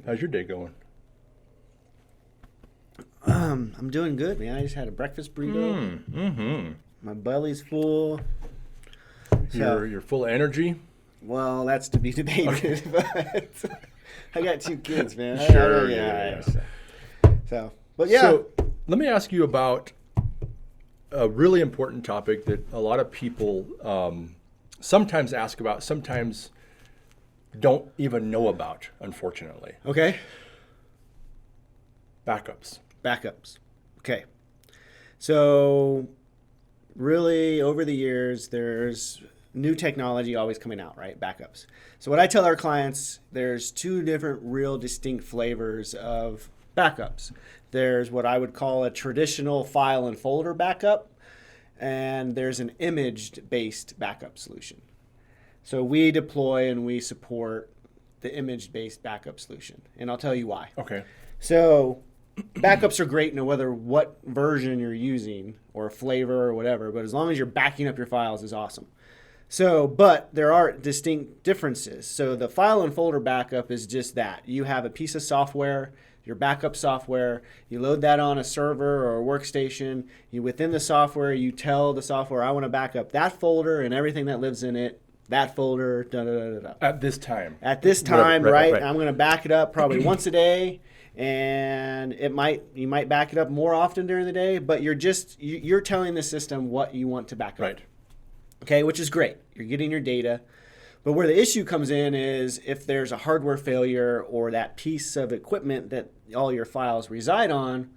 How's your day going? I'm doing good, man. I just had a breakfast burrito. My belly's full. You're full of energy? Well, that's to be debated. But I got 2 kids, man. Sure. But yeah. So let me ask you about a really important topic that a lot of people sometimes ask about, sometimes don't even know about, unfortunately. Okay. Backups. Okay. So really, over the years, there's new technology always coming out, right? Backups. So what I tell our clients, there's 2 different real distinct flavors of backups. There's what I would call a traditional file and folder backup, and there's an image-based backup solution. So we deploy and we support the image-based backup solution, and I'll tell you why. Okay. So backups are great no matter what version you're using or flavor or whatever, but as long as you're backing up your files is awesome. So, but there are distinct differences. So the file and folder backup is just that. You have a piece of software, your backup software, you load that on a server or a workstation. Within the software, you tell the software, I want to back up that folder and everything that lives in it, that folder, da-da-da-da-da. At this time. At this time, right? Right. I'm going to back it up probably once a day. And you might back it up more often during the day, but you're telling the system what you want to back up. Right. Okay, which is great. You're getting your data. But where the issue comes in is if there's a hardware failure or that piece of equipment that all your files reside on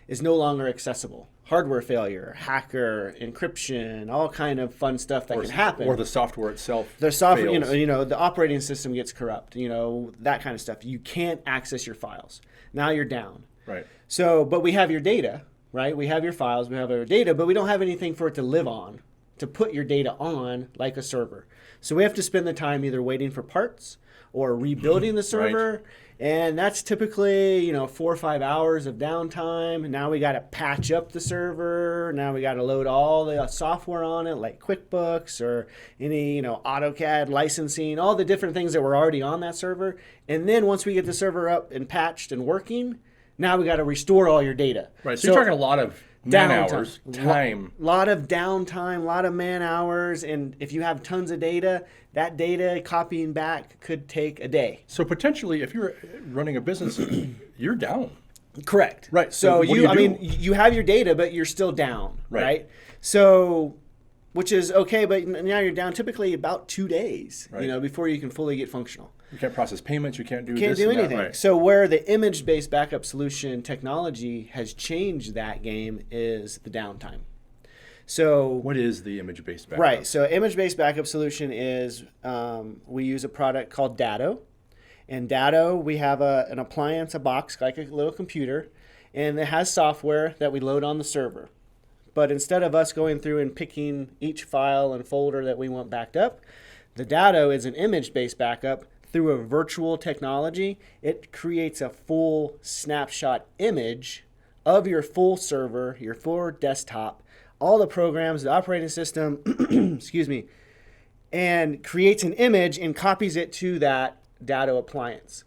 is no longer accessible. Hardware failure, hacker, encryption, all kind of fun stuff that can happen. Or the software itself. The software, fails. The operating system gets corrupt, that kind of stuff. You can't access your files. Now you're down. Right. So, but we have your data, right? We have your files, we have our data, but we don't have anything for it to live on, to put your data on like a server. So we have to spend the time either waiting for parts or rebuilding the server. Right. And that's typically, 4 or 5 hours of downtime. Now we got to patch up the server. Now we got to load all the software on it, like QuickBooks or any, AutoCAD licensing, all the different things that were already on that server. And then once we get the server up and patched and working, now we got to restore all your data. Right. So you're talking a lot of man hours, time. A lot of downtime, a lot of man hours. And if you have tons of data, that data copying back could take a day. So potentially, if you're running a business, you're down. Correct. Right. So you have your data, but you're still down. Right. So, which is okay, but now you're down typically about 2 days, before you can fully get functional. You can't process payments. You can't do anything. Right. So where the image-based backup solution technology has changed that game is the downtime. So what is the image-based backup? Right. So image-based backup solution is we use a product called Datto. And Datto, we have an appliance, a box, like a little computer, and it has software that we load on the server. But instead of us going through and picking each file and folder that we want backed up, the Datto is an image-based backup. Through a virtual technology, it creates a full snapshot image of your full server, your full desktop, all the programs, the operating system, and creates an image and copies it to that Datto appliance.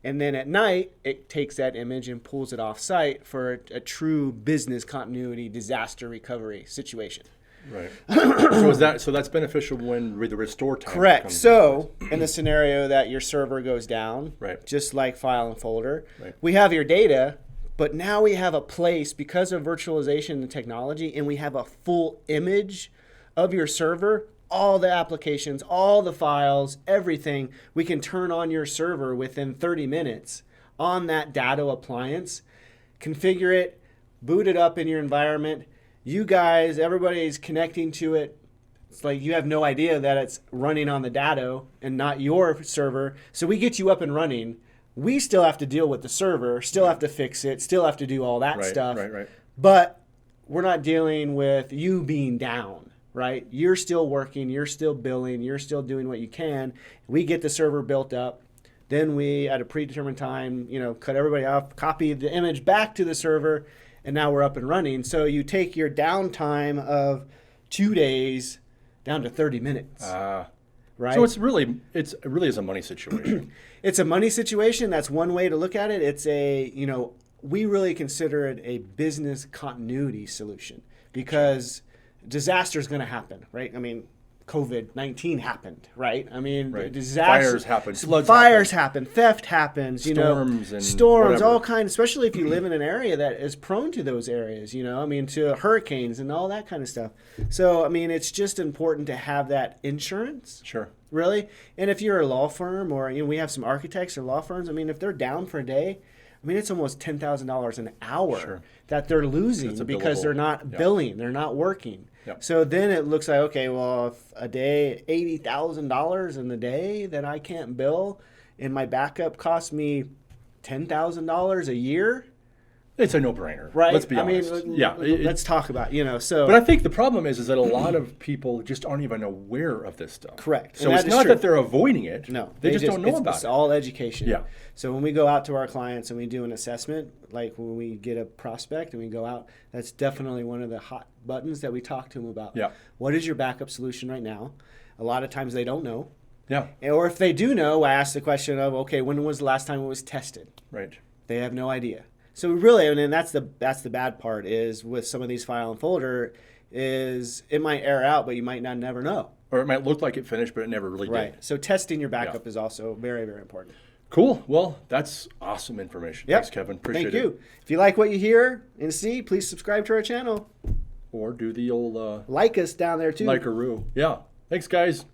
And then at night, it takes that image and pulls it off site for a true business continuity disaster recovery situation. Right. So that's beneficial when the restore time Correct. comes. So in the scenario that your server goes down, right, just like file and folder, right, we have your data, but now we have a place because of virtualization and technology, and we have a full image of your server, all the applications, all the files, everything. We can turn on your server within 30 minutes on that Datto appliance, configure it, boot it up in your environment. You guys, everybody's connecting to it. It's like you have no idea that it's running on the Datto and not your server. So we get you up and running. We still have to deal with the server, still have to fix it, still have to do all that stuff. Right. But we're not dealing with you being down, right? You're still working, you're still billing, you're still doing what you can. We get the server built up. Then we, at a predetermined time, cut everybody off, copy the image back to the server, and now we're up and running. So you take your downtime of 2 days down to 30 minutes. right? So it really is a money situation. It's a money situation. That's one way to look at it. It's a, we really consider it a business continuity solution because disaster is going to happen, right? I mean, COVID-19 happened, right? I mean, Right. disasters Fires happen, floods happen, theft happens, Storms and storms, whatever. all kinds, especially if you live in an area that is prone to those areas, I mean, to hurricanes and all that kind of stuff. So, I mean, it's just important to have that insurance. Sure. Really? And if you're a law firm or, we have some architects or law firms, I mean, if they're down for a day, I mean, it's almost $10,000 an hour Sure. that they're losing That's a because billable. they're not billing, they're not working. Yep. So then it looks like, okay, well, if a day, $80,000 in the day that I can't bill and my backup costs me $10,000 a year, It's a no-brainer. right? Let's be honest. Let's talk about, so. But I think the problem is that a lot of people just aren't even aware of this stuff. Correct. So And it's that is not true. that they're avoiding it. No, They just don't know it's about it. all education. Yeah. So when we go out to our clients and we do an assessment, like when we get a prospect and we go out, that's definitely one of the hot buttons that we talk to them about. Yeah. What is your backup solution right now? A lot of times they don't know. Yeah. Or if they do know, I ask the question of, okay, when was the last time it was tested? Right. They have no idea. So really, and that's the bad part is with some of these file and folder is it might air out, but you might not never know. Or it might look like it finished, but it never really Right. did. So testing your backup is also very, very important. Cool. Well, that's awesome information. Yep. Thanks, Kevin. Appreciate Thank it. you. If you like what you hear and see, please subscribe to our channel. Or do the old Like us down there too. like-a-roo. Yeah. Thanks, guys.